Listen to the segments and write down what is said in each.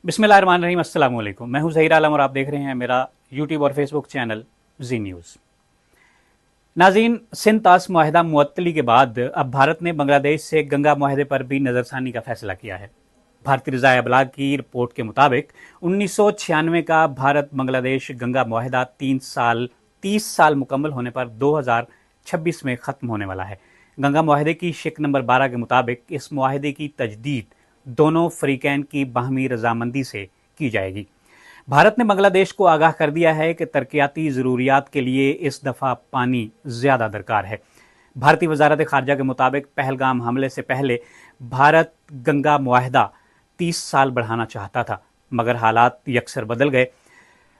बिस्मिल्लाहिर्रहमानिर्रहीम। अस्सलाम वालेकुम। मैं हूं ज़हीर आलम और आप देख रहे हैं मेरा यूट्यूब और फेसबुक चैनल जी न्यूज़। नाज़रीन, सिंध तास मुआहिदा मुअत्तली के बाद अब भारत ने बांग्लादेश से गंगा मुआहिदे पर भी नज़रसानी का फैसला किया है। भारतीय रज़ाए अबलाग की रिपोर्ट के मुताबिक 1996 का भारत बांग्लादेश गंगा मुआहिदा 30 साल मुकम्मल होने पर 2026 में ख़त्म होने वाला है। गंगा मुआहिदे की शिक नंबर 12 के मुताबिक इस मुआहिदे की तजदीद दोनों फ़रीक़ैन की बाहमी रजामंदी से की जाएगी। भारत ने बांग्लादेश को आगाह कर दिया है कि तरक्याती ज़रूरियात के लिए इस दफ़ा पानी ज़्यादा दरकार है। भारतीय वजारत ख़ारजा के मुताबिक पहलगाम हमले से पहले भारत गंगा मुआहिदा 30 साल बढ़ाना चाहता था, मगर हालात यकसर बदल गए।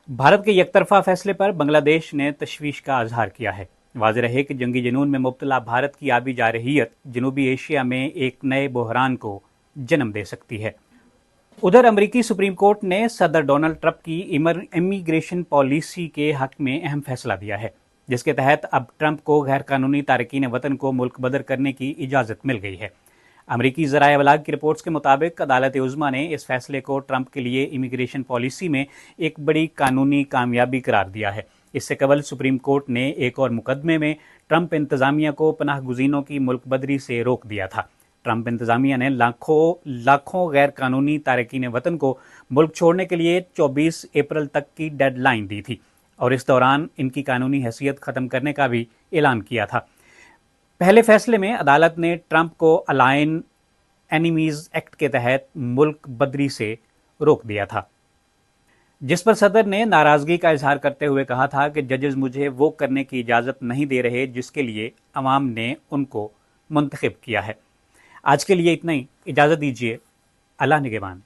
भारत के यकतरफा फैसले पर बांग्लादेश ने तशवीश का इजहार किया है। वाज़ेह रहे कि जंगी जुनून में मुब्तला भारत की आबी जारहियत जनूबी एशिया में एक नए बहरान को जन्म दे सकती है। उधर अमरीकी सुप्रीम कोर्ट ने सदर डोनाल्ड ट्रंप की इमिग्रेशन पॉलिसी के हक में अहम फैसला दिया है, जिसके तहत अब ट्रंप को गैर कानूनी तारकीन वतन को मुल्क बदर करने की इजाज़त मिल गई है। अमरीकी ज़राए अबलाग की रिपोर्ट्स के मुताबिक अदालत उज़्मा ने इस फैसले को ट्रंप के लिए इमिग्रेशन पॉलिसी में एक बड़ी कानूनी कामयाबी करार दिया है। इससे कबल सुप्रीम कोर्ट ने एक और मुकदमे में ट्रंप इंतज़ामिया को पनाह गुज़ीनों की मुल्क बदरी से रोक दिया था। ट्रंप इंतज़ामिया ने लाखों गैर कानूनी तारकीन वतन को मुल्क छोड़ने के लिए 24 अप्रैल तक की डेडलाइन दी थी और इस दौरान इनकी कानूनी हैसियत ख़त्म करने का भी ऐलान किया था। पहले फैसले में अदालत ने ट्रंप को अलाइन एनिमीज़ एक्ट के तहत मुल्क बदरी से रोक दिया था, जिस पर सदर ने नाराज़गी का इजहार करते हुए कहा था कि जजेस मुझे वो करने की इजाज़त नहीं दे रहे जिसके लिए अवाम ने उनको मुंतखब किया है। आज के लिए इतना ही। इजाज़त दीजिए। अल्लाह निगहबान।